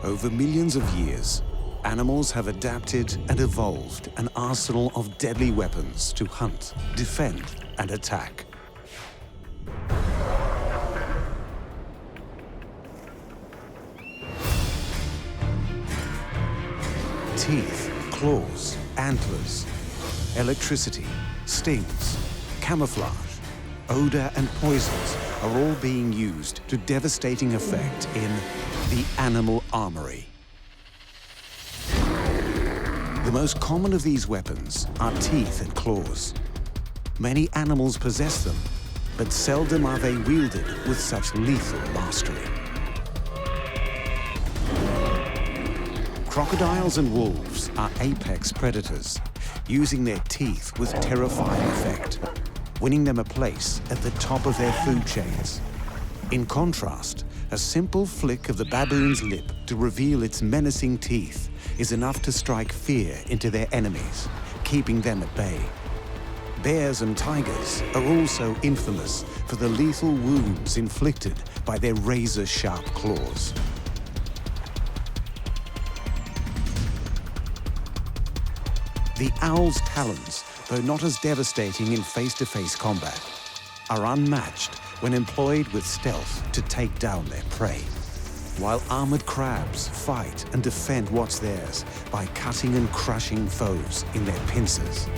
Over millions of years, animals have adapted and evolved an arsenal of deadly weapons to hunt, defend, and attack. Teeth, claws, antlers, electricity, stings, camouflage, odor, and poisons are all being used to devastating effect in the Animal Armory. The most common of these weapons are teeth and claws. Many animals possess them, but seldom are they wielded with such lethal mastery. Crocodiles and wolves are apex predators, using their teeth with terrifying effect, winning them a place at the top of their food chains. In contrast, a simple flick of the baboon's lip to reveal its menacing teeth is enough to strike fear into their enemies, keeping them at bay. Bears and tigers are also infamous for the lethal wounds inflicted by their razor-sharp claws. The owl's talons, though not as devastating in face-to-face combat, are unmatched when employed with stealth to take down their prey, while armored crabs fight and defend what's theirs by cutting and crushing foes in their pincers.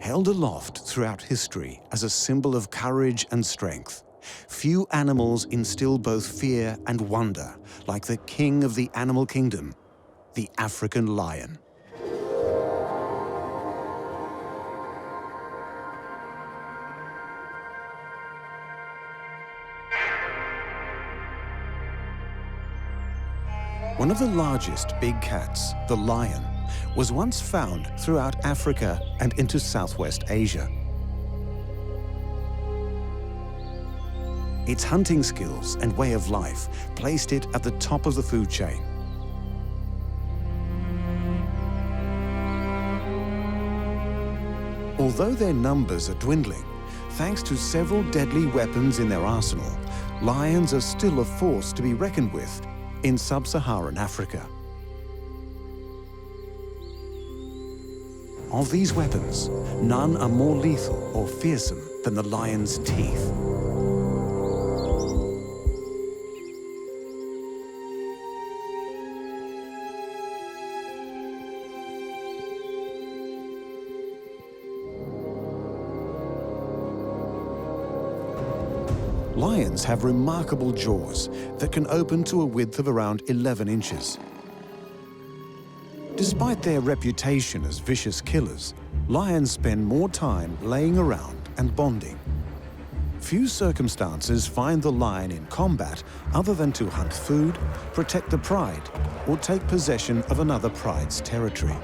Held aloft throughout history as a symbol of courage and strength, few animals instill both fear and wonder like the king of the animal kingdom, the African lion. One of the largest big cats, the lion, was once found throughout Africa and into Southwest Asia. Its hunting skills and way of life placed it at the top of the food chain. Although their numbers are dwindling, thanks to several deadly weapons in their arsenal, lions are still a force to be reckoned with in sub-Saharan Africa. Of these weapons, none are more lethal or fearsome than the lion's teeth. Lions have remarkable jaws that can open to a width of around 11 inches. Despite their reputation as vicious killers, lions spend more time laying around and bonding. Few circumstances find the lion in combat other than to hunt food, protect the pride, or take possession of another pride's territory.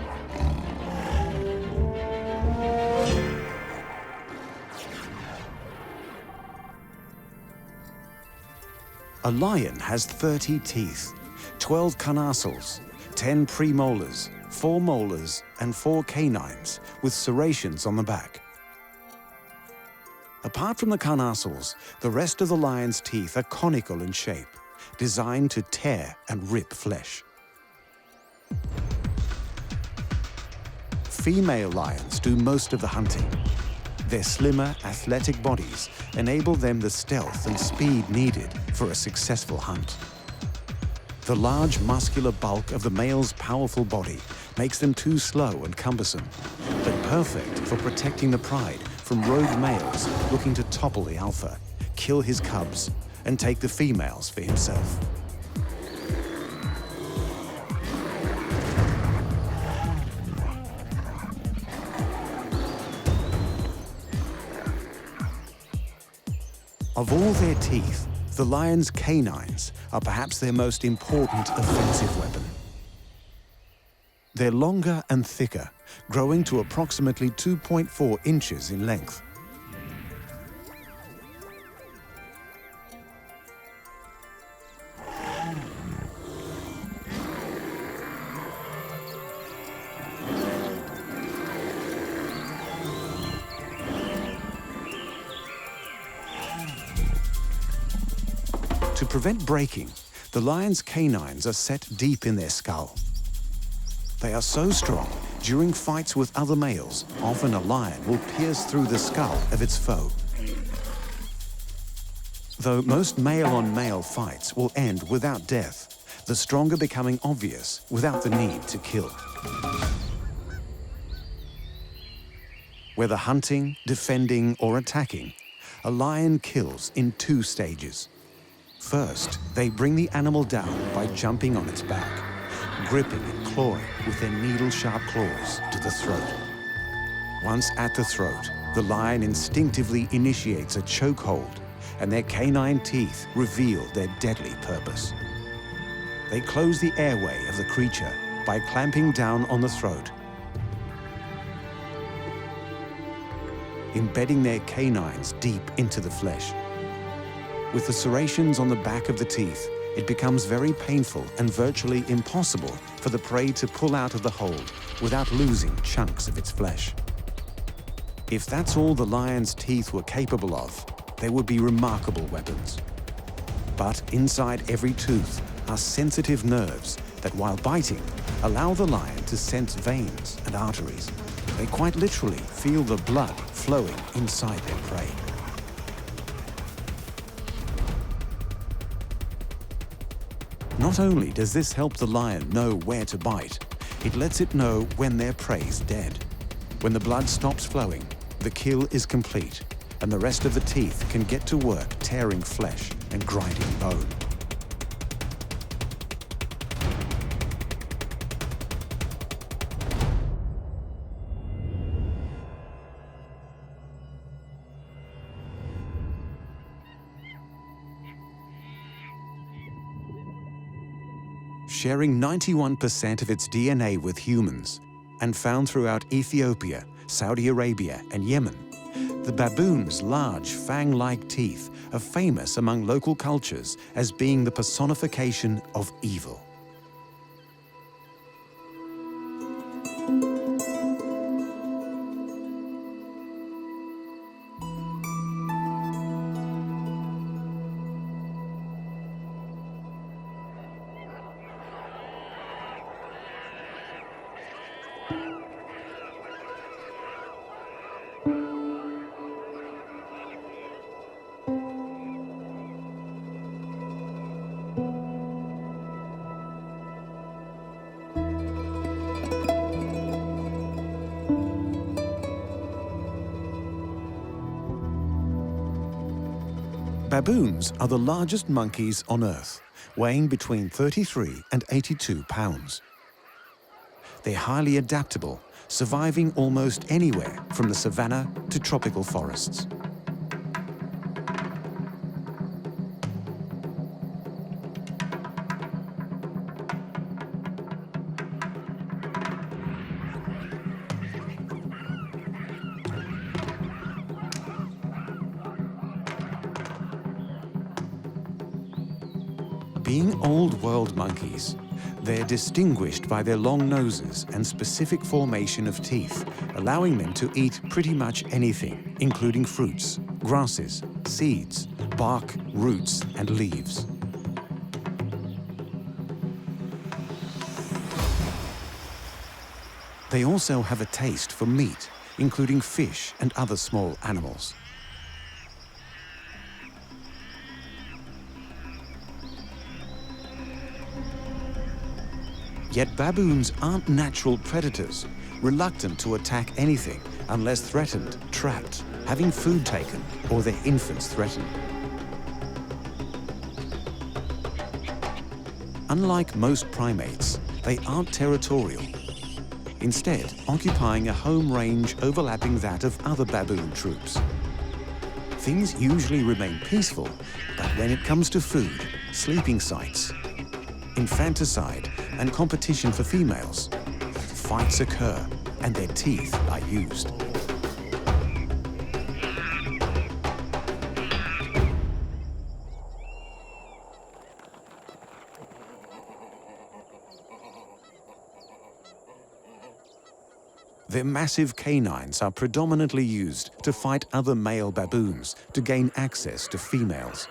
A lion has 30 teeth, 12 carnassials, 10 premolars, 4 molars, and 4 canines with serrations on the back. Apart from the carnassials, the rest of the lion's teeth are conical in shape, designed to tear and rip flesh. Female lions do most of the hunting. Their slimmer, athletic bodies enable them the stealth and speed needed for a successful hunt. The large muscular bulk of the male's powerful body makes them too slow and cumbersome, but perfect for protecting the pride from rogue males looking to topple the alpha, kill his cubs, and take the females for himself. Of all their teeth, the lion's canines are perhaps their most important offensive weapon. They're longer and thicker, growing to approximately 2.4 inches in length. To prevent breaking, the lion's canines are set deep in their skull. They are so strong, during fights with other males, often a lion will pierce through the skull of its foe. Though most male-on-male fights will end without death, the stronger becoming obvious without the need to kill. Whether hunting, defending, or attacking, a lion kills in 2 stages. First, they bring the animal down by jumping on its back, gripping and clawing with their needle-sharp claws to the throat. Once at the throat, the lion instinctively initiates a chokehold, and their canine teeth reveal their deadly purpose. They close the airway of the creature by clamping down on the throat, embedding their canines deep into the flesh. With the serrations on the back of the teeth, it becomes very painful and virtually impossible for the prey to pull out of the hold without losing chunks of its flesh. If that's all the lion's teeth were capable of, they would be remarkable weapons. But inside every tooth are sensitive nerves that, while biting, allow the lion to sense veins and arteries. They quite literally feel the blood flowing inside their prey. Not only does this help the lion know where to bite, it lets it know when their prey's dead. When the blood stops flowing, the kill is complete, and the rest of the teeth can get to work tearing flesh and grinding bone. Sharing 91% of its DNA with humans, and found throughout Ethiopia, Saudi Arabia, and Yemen, the baboon's large fang-like teeth are famous among local cultures as being the personification of evil. Baboons are the largest monkeys on Earth, weighing between 33 and 82 pounds. They're highly adaptable, surviving almost anywhere from the savanna to tropical forests. Being old-world monkeys, they're distinguished by their long noses and specific formation of teeth, allowing them to eat pretty much anything, including fruits, grasses, seeds, bark, roots, and leaves. They also have a taste for meat, including fish and other small animals. Yet baboons aren't natural predators, reluctant to attack anything unless threatened, trapped, having food taken, or their infants threatened. Unlike most primates, they aren't territorial, instead occupying a home range overlapping that of other baboon troops. Things usually remain peaceful, but when it comes to food, sleeping sites, infanticide, and competition for females, fights occur and their teeth are used. Their massive canines are predominantly used to fight other male baboons to gain access to females.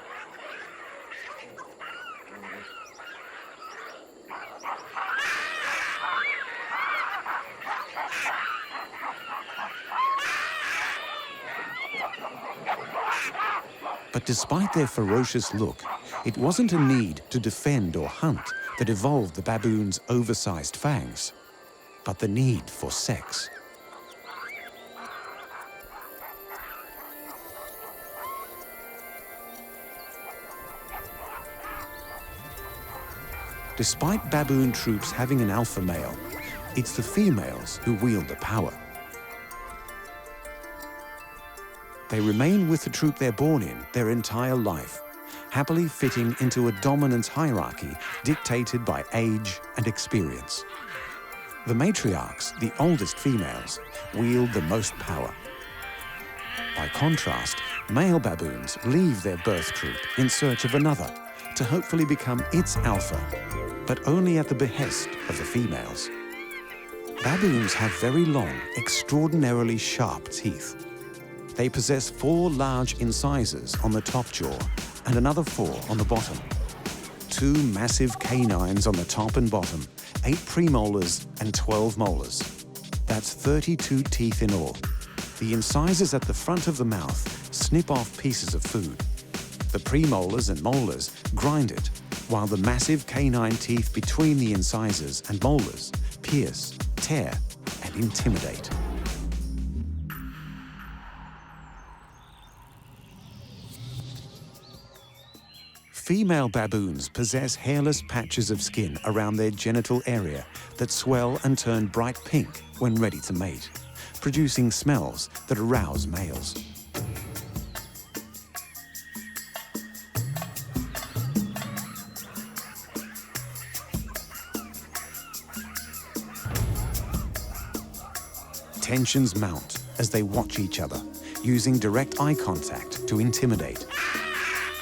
But despite their ferocious look, it wasn't a need to defend or hunt that evolved the baboon's oversized fangs, but the need for sex. Despite baboon troops having an alpha male, it's the females who wield the power. They remain with the troop they're born in their entire life, happily fitting into a dominance hierarchy dictated by age and experience. The matriarchs, the oldest females, wield the most power. By contrast, male baboons leave their birth troop in search of another to hopefully become its alpha, but only at the behest of the females. Baboons have very long, extraordinarily sharp teeth. They possess 4 large incisors on the top jaw and another 4 on the bottom. 2 massive canines on the top and bottom, 8 premolars and 12 molars. That's 32 teeth in all. The incisors at the front of the mouth snip off pieces of food. The premolars and molars grind it, while the massive canine teeth between the incisors and molars pierce, tear, and intimidate. Female baboons possess hairless patches of skin around their genital area that swell and turn bright pink when ready to mate, producing smells that arouse males. Tensions mount as they watch each other, using direct eye contact to intimidate,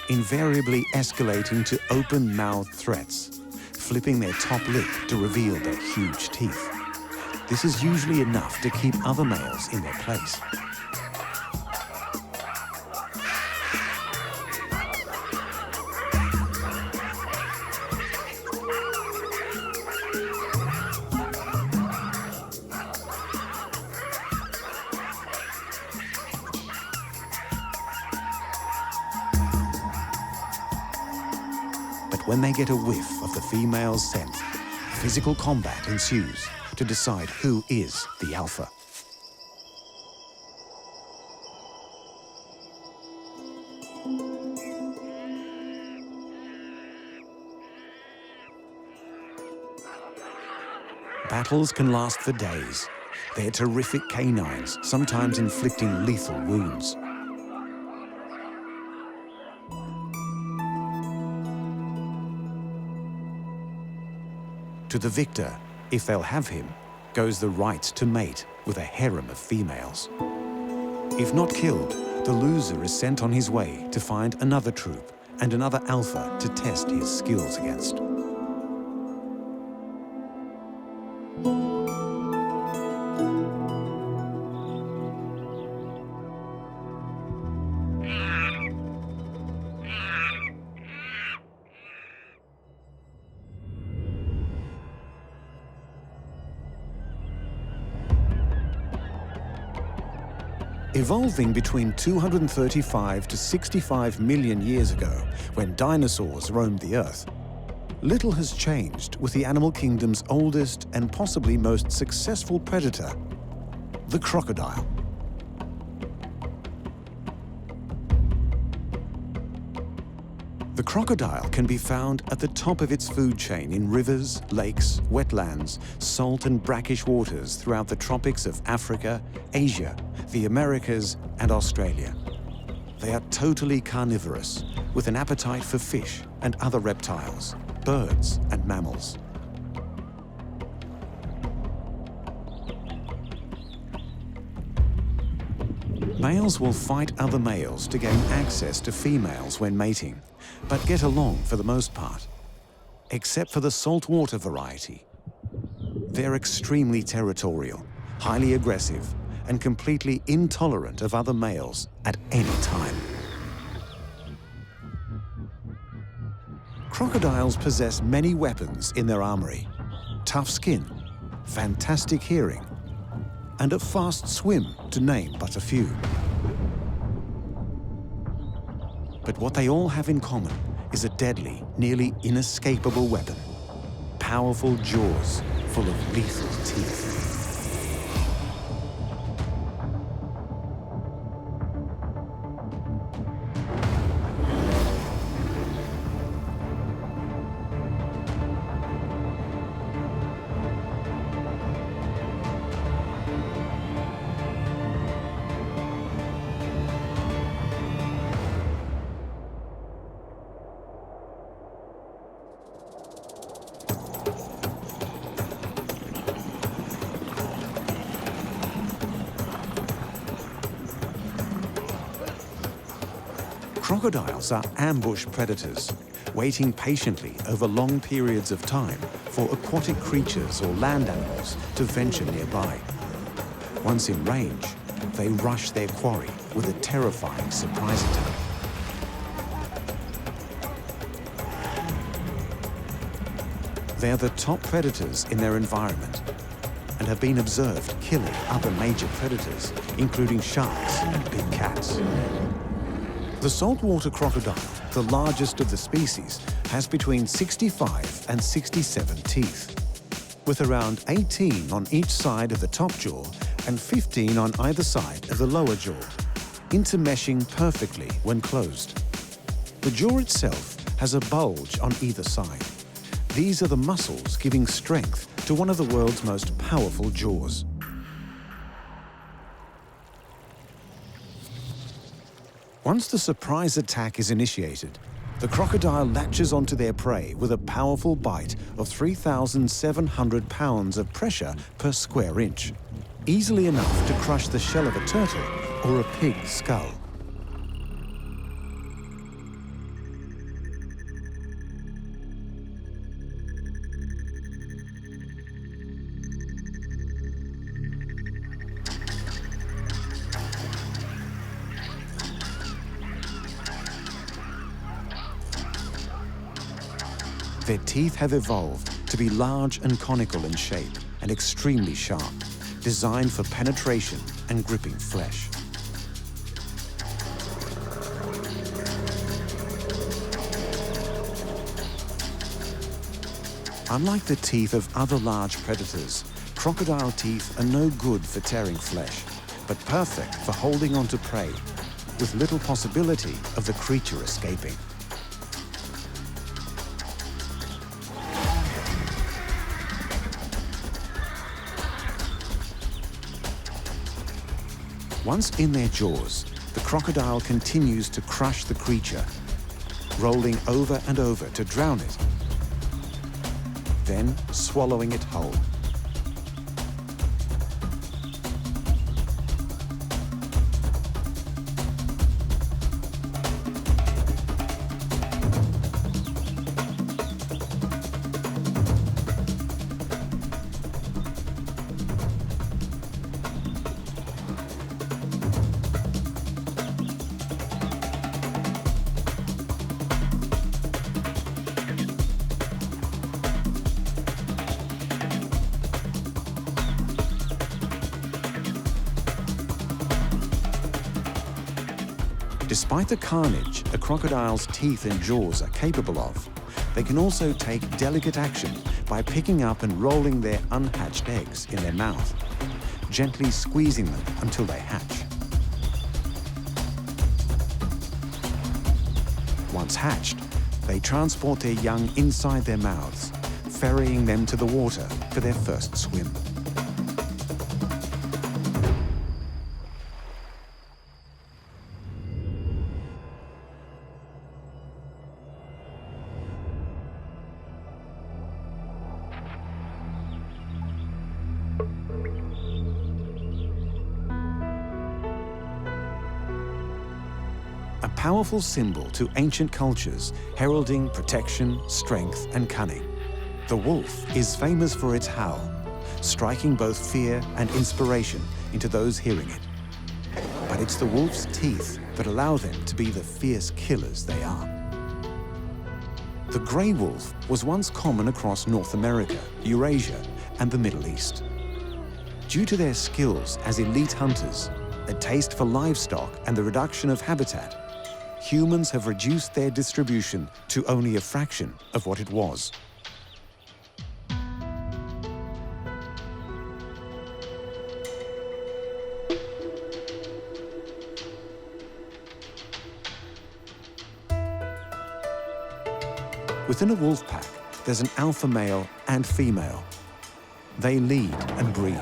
invariably escalating to open-mouthed threats, flipping their top lip to reveal their huge teeth. This is usually enough to keep other males in their place. When they get a whiff of the female's scent, physical combat ensues to decide who is the alpha. Battles can last for days. They're terrific canines, sometimes inflicting lethal wounds. To the victor, if they'll have him, goes the right to mate with a harem of females. If not killed, the loser is sent on his way to find another troop and another alpha to test his skills against. Evolving between 235 to 65 million years ago, when dinosaurs roamed the Earth, little has changed with the animal kingdom's oldest and possibly most successful predator, the crocodile. The crocodile can be found at the top of its food chain in rivers, lakes, wetlands, salt and brackish waters throughout the tropics of Africa, Asia, the Americas, and Australia. They are totally carnivorous, with an appetite for fish and other reptiles, birds and mammals. Males will fight other males to gain access to females when mating, but get along for the most part, except for the saltwater variety. They're extremely territorial, highly aggressive, and completely intolerant of other males at any time. Crocodiles possess many weapons in their armory: tough skin, fantastic hearing, and a fast swim, to name but a few. But what they all have in common is a deadly, nearly inescapable weapon. Powerful jaws full of lethal teeth. Crocodiles are ambush predators, waiting patiently over long periods of time for aquatic creatures or land animals to venture nearby. Once in range, they rush their quarry with a terrifying surprise attack. They are the top predators in their environment and have been observed killing other major predators, including sharks and big cats. The saltwater crocodile, the largest of the species, has between 65 and 67 teeth, with around 18 on each side of the top jaw and 15 on either side of the lower jaw, intermeshing perfectly when closed. The jaw itself has a bulge on either side. These are the muscles giving strength to one of the world's most powerful jaws. Once the surprise attack is initiated, the crocodile latches onto their prey with a powerful bite of 3,700 pounds of pressure per square inch, easily enough to crush the shell of a turtle or a pig's skull. Their teeth have evolved to be large and conical in shape and extremely sharp, designed for penetration and gripping flesh. Unlike the teeth of other large predators, crocodile teeth are no good for tearing flesh, but perfect for holding onto prey, with little possibility of the creature escaping. Once in their jaws, the crocodile continues to crush the creature, rolling over and over to drown it, then swallowing it whole. Despite the carnage a crocodile's teeth and jaws are capable of, they can also take delicate action by picking up and rolling their unhatched eggs in their mouth, gently squeezing them until they hatch. Once hatched, they transport their young inside their mouths, ferrying them to the water for their first swim. A powerful symbol to ancient cultures, heralding protection, strength, and cunning. The wolf is famous for its howl, striking both fear and inspiration into those hearing it. But it's the wolf's teeth that allow them to be the fierce killers they are. The grey wolf was once common across North America, Eurasia, and the Middle East. Due to their skills as elite hunters, a taste for livestock, and the reduction of habitat, humans have reduced their distribution to only a fraction of what it was. Within a wolf pack, there's an alpha male and female. They lead and breed.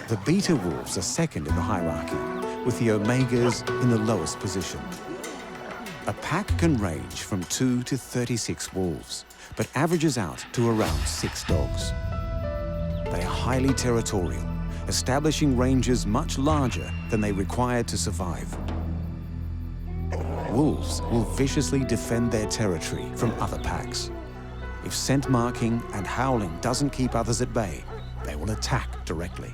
The beta wolves are second in the hierarchy, with the omegas in the lowest position. A pack can range from 2 to 36 wolves, but averages out to around 6 dogs. They are highly territorial, establishing ranges much larger than they require to survive. Wolves will viciously defend their territory from other packs. If scent marking and howling doesn't keep others at bay, they will attack directly.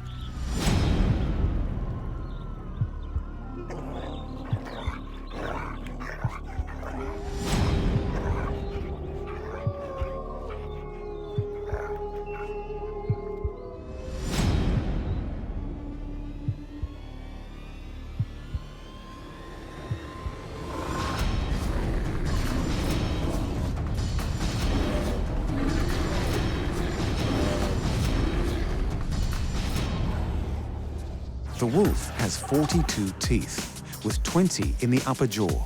The wolf has 42 teeth, with 20 in the upper jaw,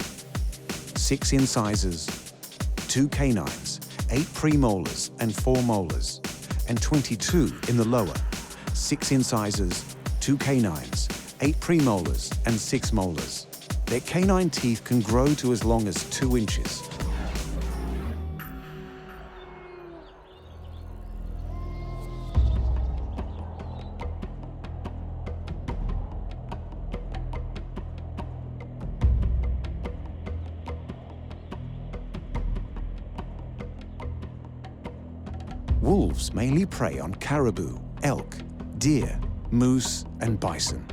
6 incisors, 2 canines, 8 premolars and 4 molars, and 22 in the lower, 6 incisors, 2 canines, 8 premolars and 6 molars. Their canine teeth can grow to as long as 2 inches. Wolves mainly prey on caribou, elk, deer, moose, and bison.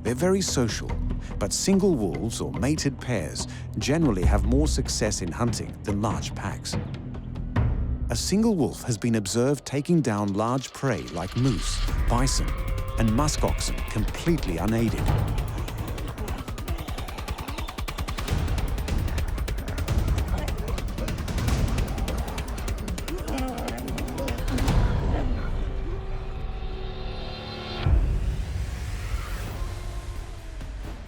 They're very social, but single wolves or mated pairs generally have more success in hunting than large packs. A single wolf has been observed taking down large prey like moose, bison, and muskoxen completely unaided.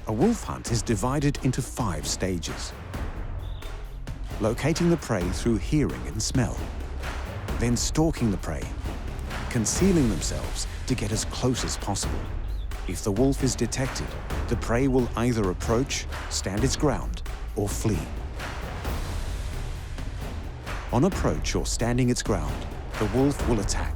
A wolf hunt is divided into 5 stages. Locating the prey through hearing and smell, then stalking the prey, concealing themselves to get as close as possible. If the wolf is detected, the prey will either approach, stand its ground, or flee. On approach or standing its ground, the wolf will attack.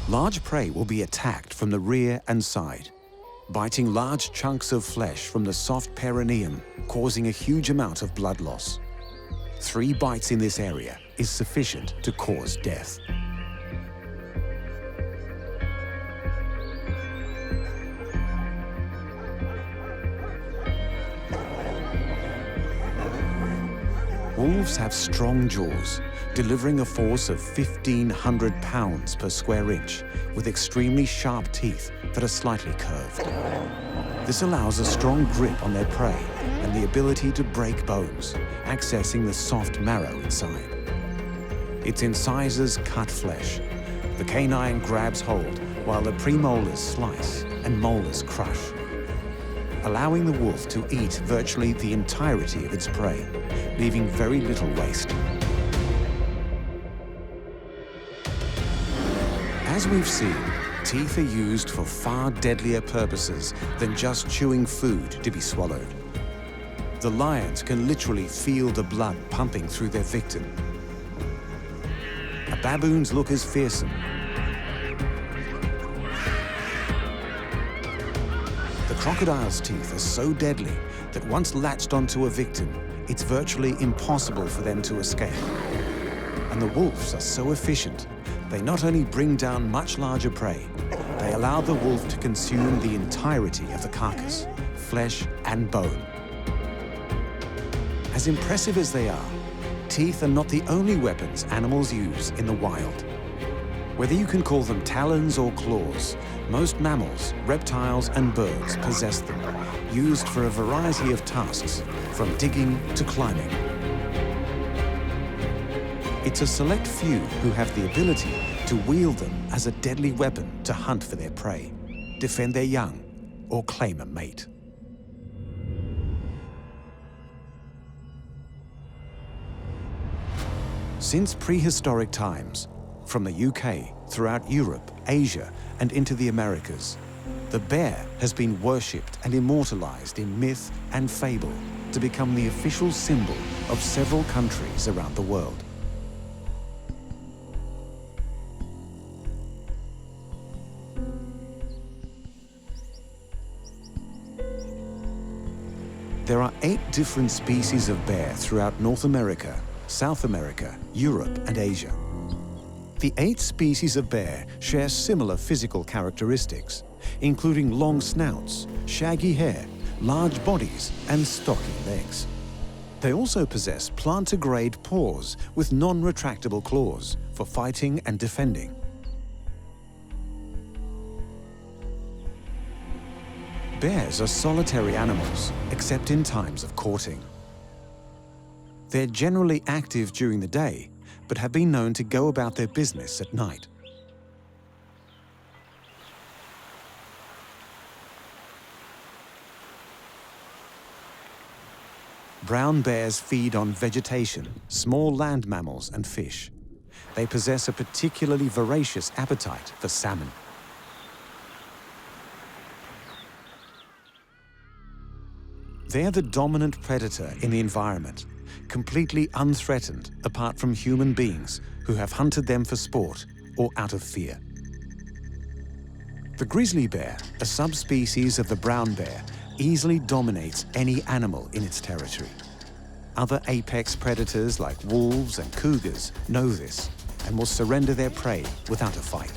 Large prey will be attacked from the rear and side, biting large chunks of flesh from the soft perineum, causing a huge amount of blood loss. 3 bites in this area is sufficient to cause death. Wolves have strong jaws, delivering a force of 1,500 pounds per square inch, with extremely sharp teeth that are slightly curved. This allows a strong grip on their prey and the ability to break bones, accessing the soft marrow inside. Its incisors cut flesh. The canine grabs hold while the premolars slice and molars crush, allowing the wolf to eat virtually the entirety of its prey, leaving very little waste. As we've seen, teeth are used for far deadlier purposes than just chewing food to be swallowed. The lions can literally feel the blood pumping through their victim. A baboon's look is fearsome. The crocodile's teeth are so deadly that once latched onto a victim, it's virtually impossible for them to escape. And the wolves are so efficient They not only bring down much larger prey, they allow the wolf to consume the entirety of the carcass, flesh and bone. As impressive as they are, teeth are not the only weapons animals use in the wild. Whether you can call them talons or claws, most mammals, reptiles and birds possess them, used for a variety of tasks, from digging to climbing. It's a select few who have the ability to wield them as a deadly weapon to hunt for their prey, defend their young, or claim a mate. Since prehistoric times, from the UK, throughout Europe, Asia, and into the Americas, the bear has been worshipped and immortalized in myth and fable to become the official symbol of several countries around the world. There are 8 different species of bear throughout North America, South America, Europe, and Asia. The 8 species of bear share similar physical characteristics, including long snouts, shaggy hair, large bodies, and stocky legs. They also possess plantar-grade paws with non-retractable claws for fighting and defending. Bears are solitary animals, except in times of courting. They're generally active during the day, but have been known to go about their business at night. Brown bears feed on vegetation, small land mammals, and fish. They possess a particularly voracious appetite for salmon. They're the dominant predator in the environment, completely unthreatened apart from human beings who have hunted them for sport or out of fear. The grizzly bear, a subspecies of the brown bear, easily dominates any animal in its territory. Other apex predators like wolves and cougars know this and will surrender their prey without a fight.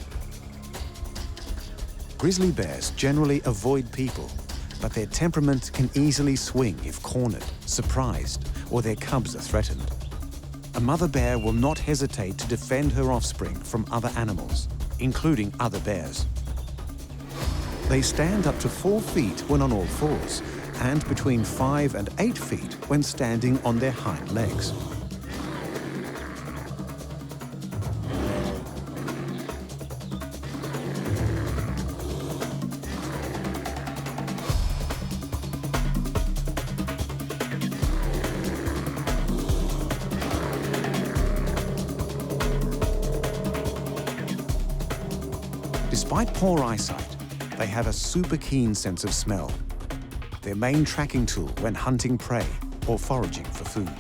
Grizzly bears generally avoid people, but their temperament can easily swing if cornered, surprised, or their cubs are threatened. A mother bear will not hesitate to defend her offspring from other animals, including other bears. They stand up to 4 feet when on all fours, and between 5 and 8 feet when standing on their hind legs. Despite poor eyesight, they have a super keen sense of smell, their main tracking tool when hunting prey or foraging for food.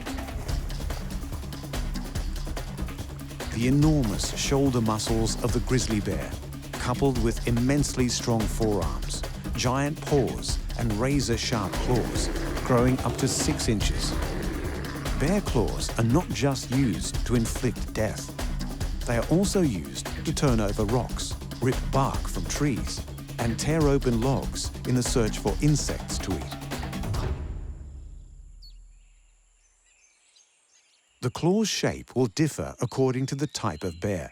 The enormous shoulder muscles of the grizzly bear, coupled with immensely strong forearms, giant paws, and razor-sharp claws, growing up to 6 inches. Bear claws are not just used to inflict death. They are also used to turn over rocks, rip bark from trees, and tear open logs in the search for insects to eat. The claw's shape will differ according to the type of bear.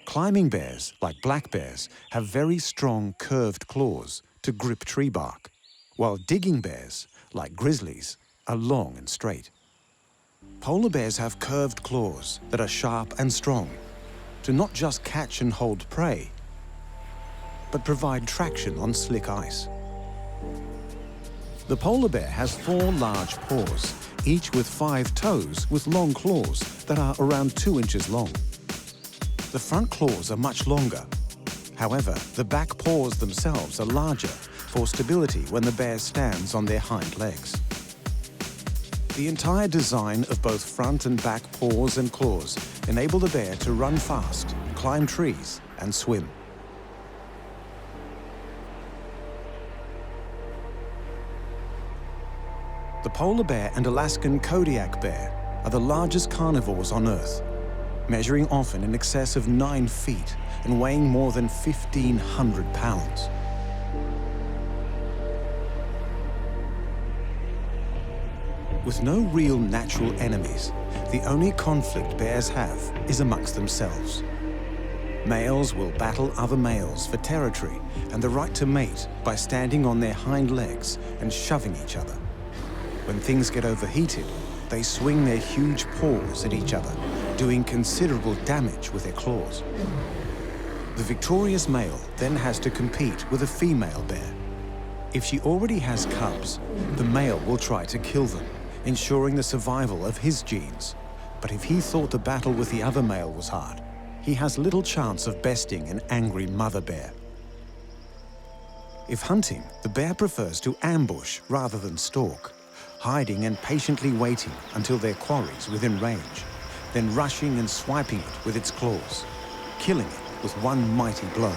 Climbing bears, like black bears, have very strong curved claws to grip tree bark, while digging bears, like grizzlies, are long and straight. Polar bears have curved claws that are sharp and strong to not just catch and hold prey, but provide traction on slick ice. The polar bear has 4 large paws, each with 5 toes with long claws that are around 2 inches long. The front claws are much longer. However, the back paws themselves are larger for stability when the bear stands on their hind legs. The entire design of both front and back paws and claws enable the bear to run fast, climb trees, and swim. The polar bear and Alaskan Kodiak bear are the largest carnivores on Earth. measuring often in excess of 9 feet and weighing more than 1,500 pounds. With no real natural enemies, the only conflict bears have is amongst themselves. Males will battle other males for territory and the right to mate by standing on their hind legs and shoving each other. When things get overheated, they swing their huge paws at each other, doing considerable damage with their claws. The victorious male then has to compete with a female bear. If she already has cubs, the male will try to kill them, ensuring the survival of his genes. But if he thought the battle with the other male was hard, he has little chance of besting an angry mother bear. If hunting, the bear prefers to ambush rather than stalk, hiding and patiently waiting until their quarry's within range, then rushing and swiping it with its claws, killing it with one mighty blow.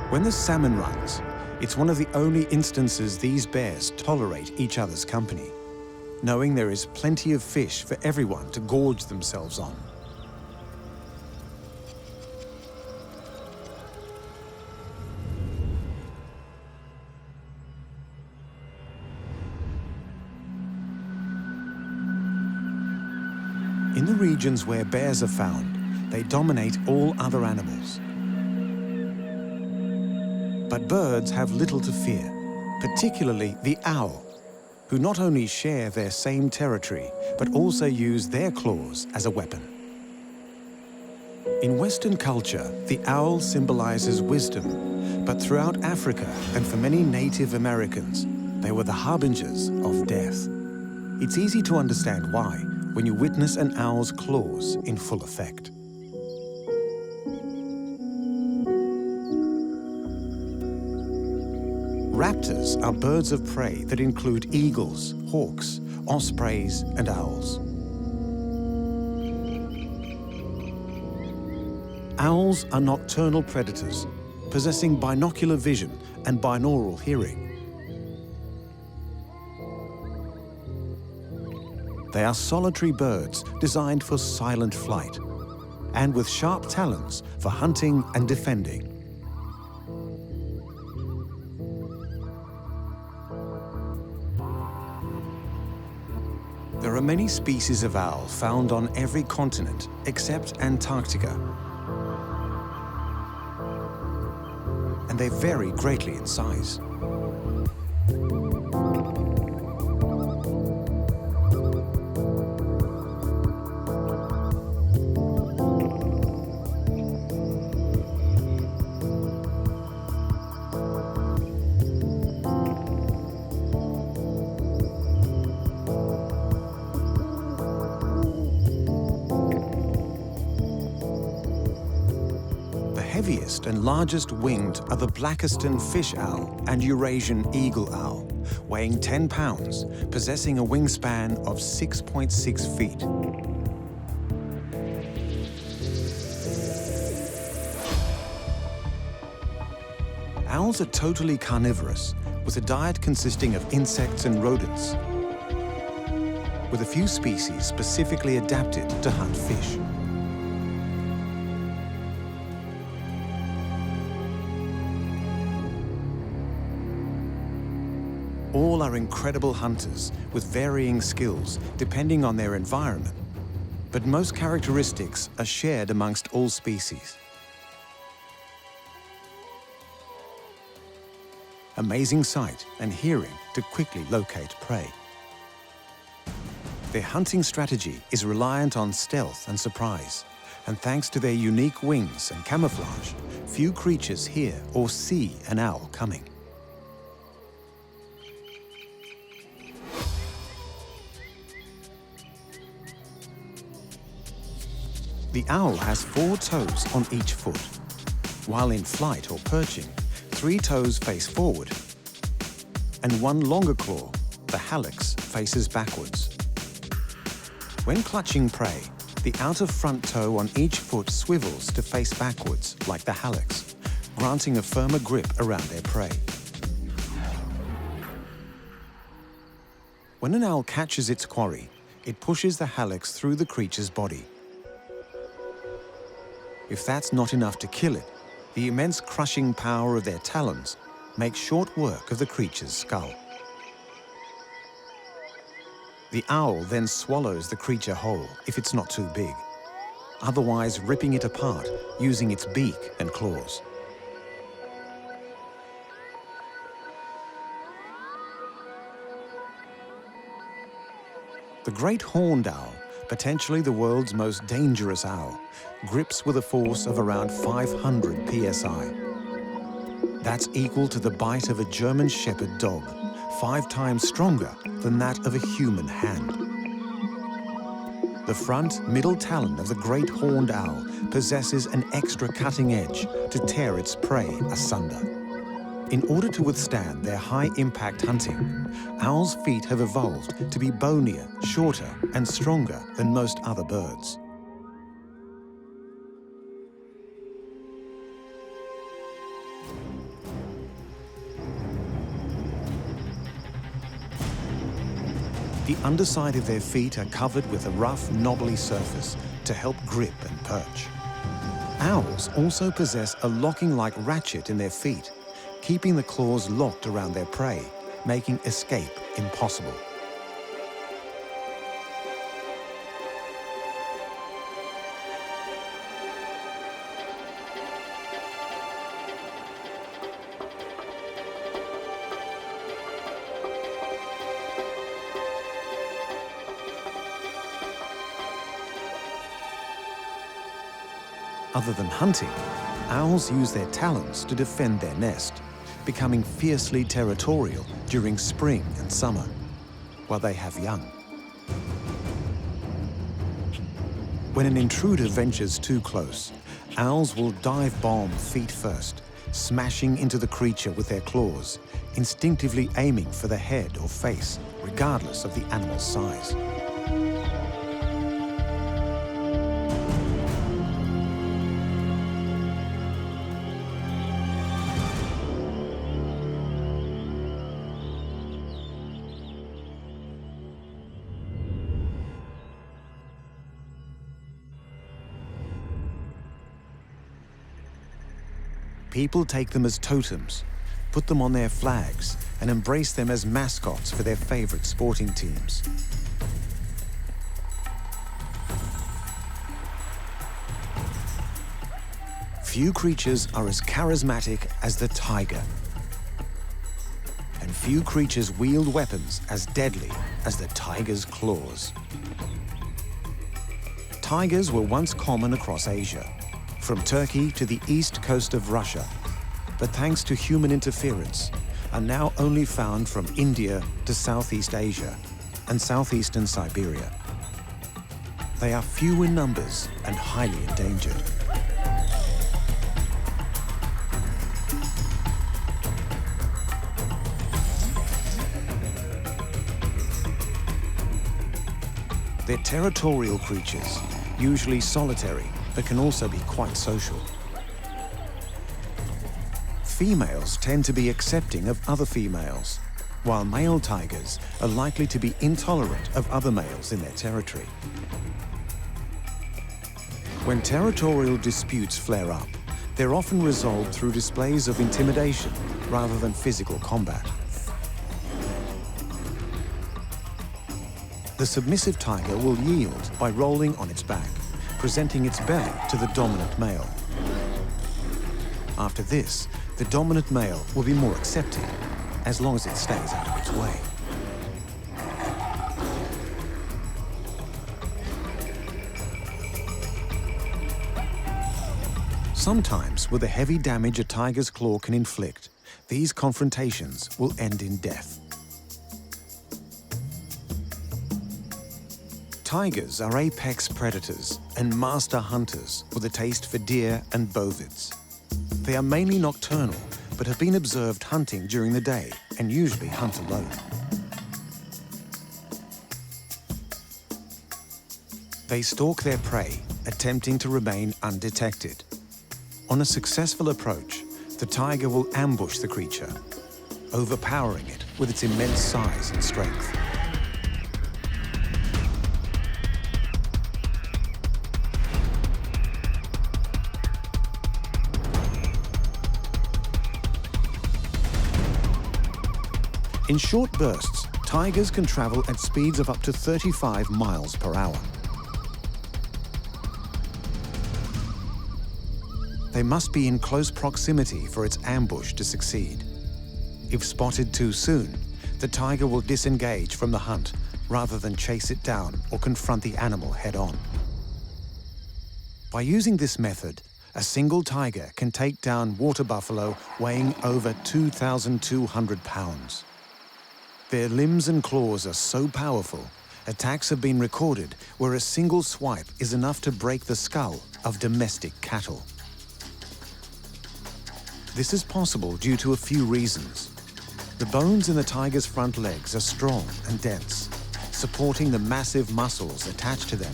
When the salmon runs, it's one of the only instances these bears tolerate each other's company, knowing there is plenty of fish for everyone to gorge themselves on. In the regions where bears are found, they dominate all other animals. But birds have little to fear, particularly the owl, who not only share their same territory, but also use their claws as a weapon. In Western culture, the owl symbolizes wisdom, but throughout Africa and for many Native Americans, they were the harbingers of death. It's easy to understand why when you witness an owl's claws in full effect. Raptors are birds of prey that include eagles, hawks, ospreys, and owls. Owls are nocturnal predators, possessing binocular vision and binaural hearing. They are solitary birds designed for silent flight, and with sharp talons for hunting and defending. There are many species of owl found on every continent except Antarctica, and they vary greatly in size. The heaviest and largest winged are the Blackiston fish owl and Eurasian Eagle Owl, weighing 10 pounds, possessing a wingspan of 6.6 feet. Owls are totally carnivorous, with a diet consisting of insects and rodents, with a few species specifically adapted to hunt fish. All are incredible hunters with varying skills depending on their environment, but most characteristics are shared amongst all species. Amazing sight and hearing to quickly locate prey. Their hunting strategy is reliant on stealth and surprise, and thanks to their unique wings and camouflage, few creatures hear or see an owl coming. The owl has 4 toes on each foot. While in flight or perching, 3 toes face forward, and one longer claw, the hallux, faces backwards. When clutching prey, The outer front toe on each foot swivels to face backwards, like the hallux, granting a firmer grip around their prey. When an owl catches its quarry, it pushes the hallux through the creature's body. If that's not enough to kill it, the immense crushing power of their talons makes short work of the creature's skull. The owl then swallows the creature whole if it's not too big, otherwise ripping it apart using its beak and claws. The great horned owl, potentially the world's most dangerous owl, grips with a force of around 500 psi. That's equal to the bite of a German shepherd dog, 5 times stronger than that of a human hand. The front, middle talon of the great horned owl possesses an extra cutting edge to tear its prey asunder. In order to withstand their high-impact hunting, owls' feet have evolved to be bonier, shorter, and stronger than most other birds. The underside of their feet are covered with a rough, knobbly surface to help grip and perch. Owls also possess a locking-like ratchet in their feet, keeping the claws locked around their prey, making escape impossible. Other than hunting, owls use their talons to defend their nest, becoming fiercely territorial during spring and summer, while they have young. When an intruder ventures too close, owls will dive bomb feet first, smashing into the creature with their claws, instinctively aiming for the head or face, regardless of the animal's size. People take them as totems, put them on their flags, and embrace them as mascots for their favorite sporting teams. Few creatures are as charismatic as the tiger, and few creatures wield weapons as deadly as the tiger's claws. Tigers were once common across Asia, from Turkey to the east coast of Russia, but thanks to human interference, are now only found from India to Southeast Asia and southeastern Siberia. They are few in numbers and highly endangered. They're territorial creatures, usually solitary, but can also be quite social. Females tend to be accepting of other females, while male tigers are likely to be intolerant of other males in their territory. When territorial disputes flare up, they're often resolved through displays of intimidation rather than physical combat. The submissive tiger will yield by rolling on its back, presenting its belly to the dominant male. After this, the dominant male will be more accepting, as long as it stays out of its way. Sometimes, with the heavy damage a tiger's claw can inflict, these confrontations will end in death. Tigers are apex predators and master hunters with a taste for deer and bovids. They are mainly nocturnal, but have been observed hunting during the day and usually hunt alone. They stalk their prey, attempting to remain undetected. On a successful approach, the tiger will ambush the creature, overpowering it with its immense size and strength. In short bursts, tigers can travel at speeds of up to 35 miles per hour. They must be in close proximity for its ambush to succeed. If spotted too soon, the tiger will disengage from the hunt rather than chase it down or confront the animal head-on. By using this method, a single tiger can take down water buffalo weighing over 2,200 pounds. Their limbs and claws are so powerful, attacks have been recorded where a single swipe is enough to break the skull of domestic cattle. This is possible due to a few reasons. The bones in the tiger's front legs are strong and dense, supporting the massive muscles attached to them.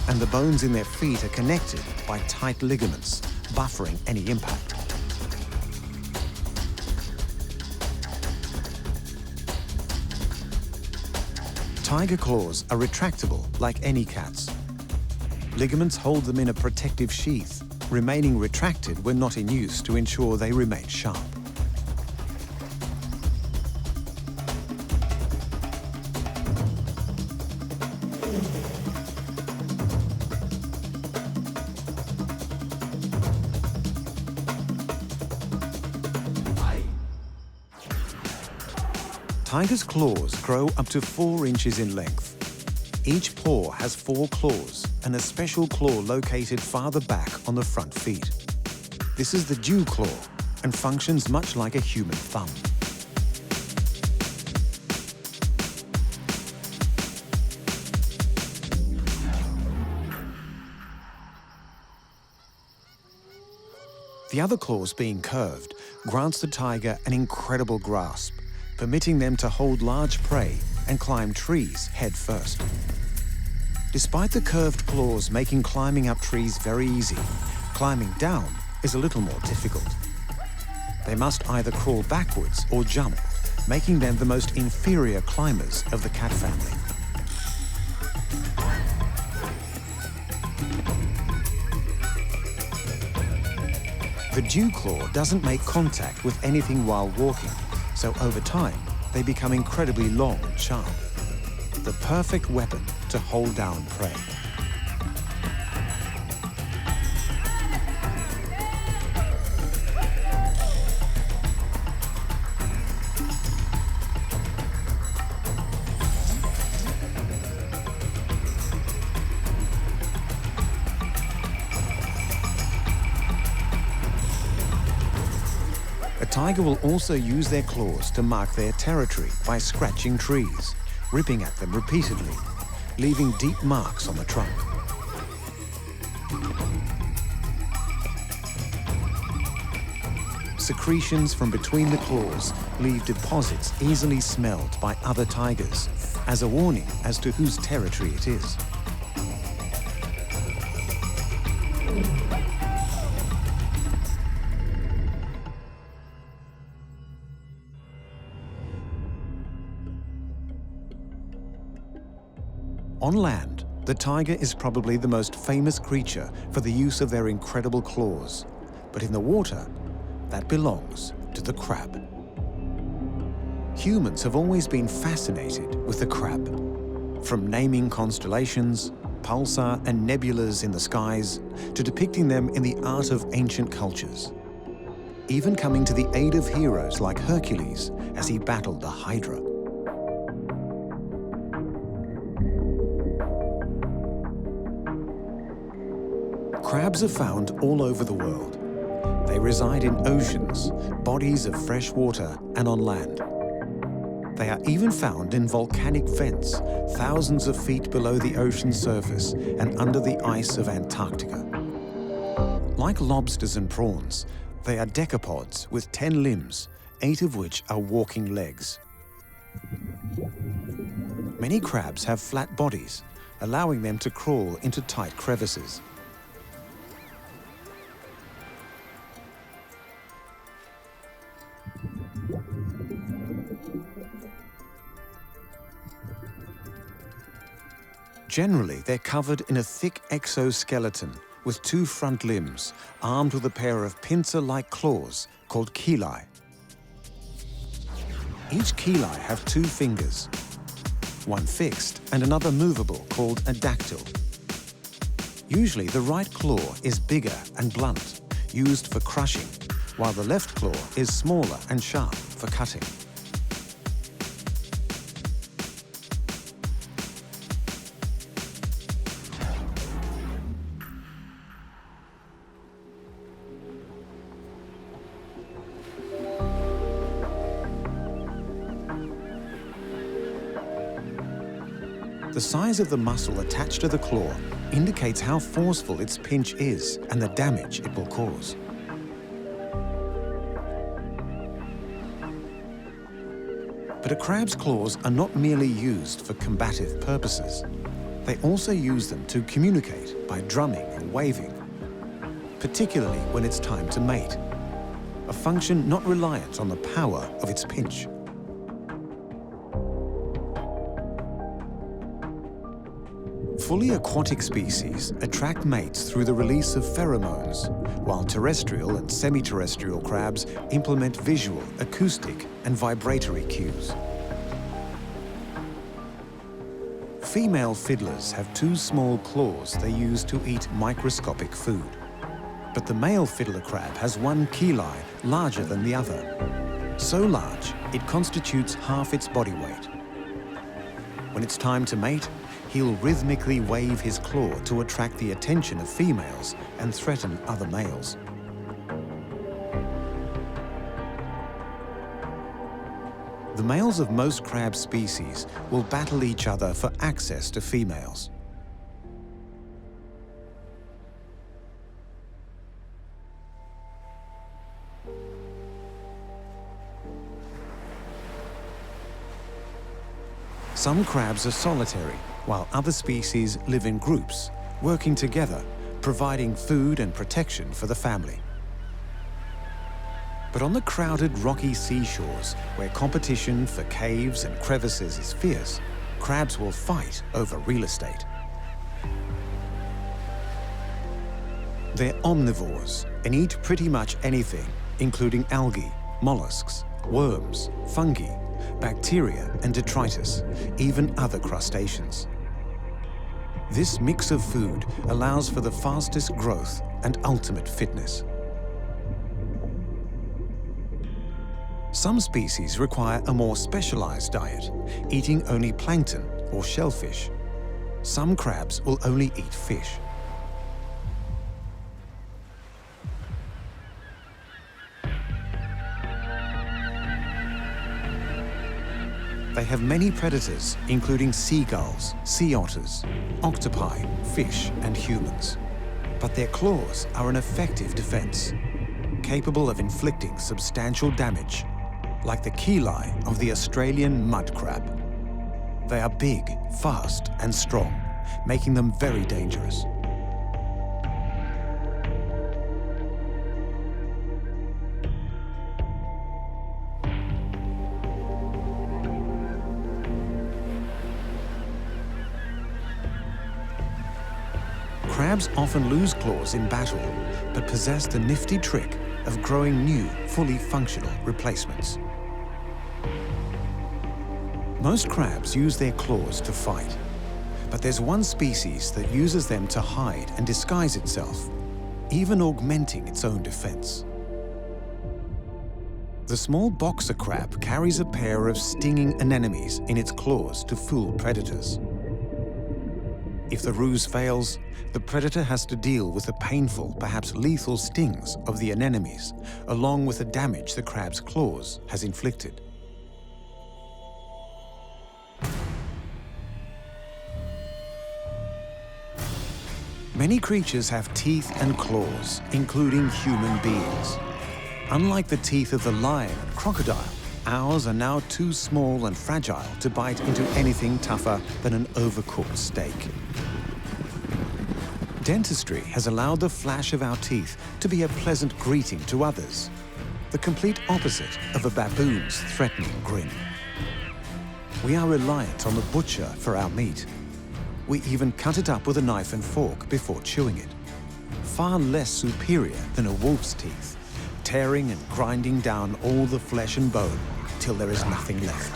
And the bones in their feet are connected by tight ligaments, buffering any impact. Tiger claws are retractable like any cat's. Ligaments hold them in a protective sheath, remaining retracted when not in use to ensure they remain sharp. Tigers' claws grow up to 4 inches in length. Each paw has 4 claws and a special claw located farther back on the front feet. This is the dew claw and functions much like a human thumb. The other claws being curved grants the tiger an incredible grasp, permitting them to hold large prey and climb trees head first. Despite the curved claws making climbing up trees very easy, climbing down is a little more difficult. They must either crawl backwards or jump, making them the most inferior climbers of the cat family. The dew claw doesn't make contact with anything while walking, so over time, they become incredibly long and sharp. The perfect weapon to hold down prey. A tiger will also use their claws to mark their territory by scratching trees, ripping at them repeatedly, leaving deep marks on the trunk. Secretions from between the claws leave deposits easily smelled by other tigers, as a warning as to whose territory it is. On land, the tiger is probably the most famous creature for the use of their incredible claws. But in the water, that belongs to the crab. Humans have always been fascinated with the crab. From naming constellations, pulsar and nebulas in the skies, to depicting them in the art of ancient cultures. Even coming to the aid of heroes like Hercules as he battled the Hydra. Crabs are found all over the world. They reside in oceans, bodies of fresh water, and on land. They are even found in volcanic vents, thousands of feet below the ocean surface and under the ice of Antarctica. Like lobsters and prawns, they are decapods with 10 limbs, 8 of which are walking legs. Many crabs have flat bodies, allowing them to crawl into tight crevices. Generally, they're covered in a thick exoskeleton with two front limbs, armed with a pair of pincer-like claws called chelae. Each chelae have two fingers, one fixed and another movable called a dactyl. Usually the right claw is bigger and blunt, used for crushing, while the left claw is smaller and sharp for cutting. The size of the muscle attached to the claw indicates how forceful its pinch is and the damage it will cause. But a crab's claws are not merely used for combative purposes. They also use them to communicate by drumming or waving, particularly when it's time to mate, a function not reliant on the power of its pinch. Fully aquatic species attract mates through the release of pheromones, while terrestrial and semi-terrestrial crabs implement visual, acoustic, and vibratory cues. Female fiddlers have two small claws they use to eat microscopic food. But the male fiddler crab has one chelae larger than the other, so large it constitutes half its body weight. When it's time to mate, he'll rhythmically wave his claw to attract the attention of females and threaten other males. The males of most crab species will battle each other for access to females. Some crabs are solitary, while other species live in groups, working together, providing food and protection for the family. But on the crowded rocky seashores, where competition for caves and crevices is fierce, crabs will fight over real estate. They're omnivores and eat pretty much anything, including algae, mollusks, worms, fungi, bacteria and detritus, even other crustaceans. This mix of food allows for the fastest growth and ultimate fitness. Some species require a more specialized diet, eating only plankton or shellfish. Some crabs will only eat fish. They have many predators, including seagulls, sea otters, octopi, fish, and humans. But their claws are an effective defense, capable of inflicting substantial damage, like the chelae of the Australian mud crab. They are big, fast, and strong, making them very dangerous. Crabs often lose claws in battle, but possess the nifty trick of growing new, fully functional replacements. Most crabs use their claws to fight, but there's one species that uses them to hide and disguise itself, even augmenting its own defense. The small boxer crab carries a pair of stinging anemones in its claws to fool predators. If the ruse fails, the predator has to deal with the painful, perhaps lethal stings of the anemones, along with the damage the crab's claws has inflicted. Many creatures have teeth and claws, including human beings. Unlike the teeth of the lion and crocodile, Ours are now too small and fragile to bite into anything tougher than an overcooked steak. Dentistry has allowed the flash of our teeth to be a pleasant greeting to others, the complete opposite of a baboon's threatening grin. We are reliant on the butcher for our meat. We even cut it up with a knife and fork before chewing it. Far less superior than a wolf's teeth, tearing and grinding down all the flesh and bone till there is nothing left.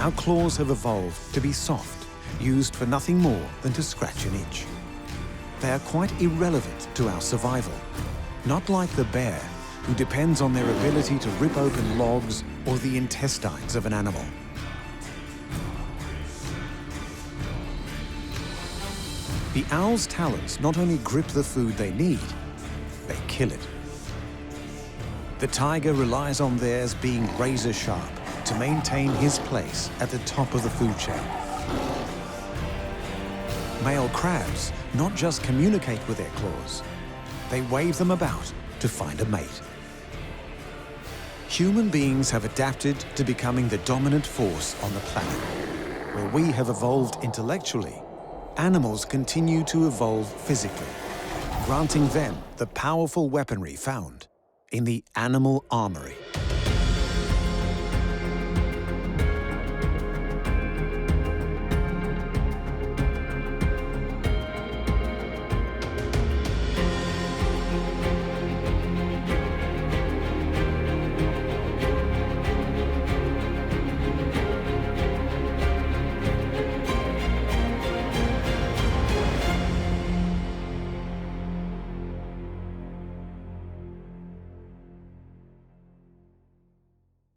Our claws have evolved to be soft, used for nothing more than to scratch an itch. They are quite irrelevant to our survival, not like the bear, who depends on their ability to rip open logs or the intestines of an animal. The owl's talons not only grip the food they need, they kill it. The tiger relies on theirs being razor sharp to maintain his place at the top of the food chain. Male crabs not just communicate with their claws, they wave them about to find a mate. Human beings have adapted to becoming the dominant force on the planet. Where we have evolved intellectually, animals continue to evolve physically, granting them the powerful weaponry found in the Animal Armory.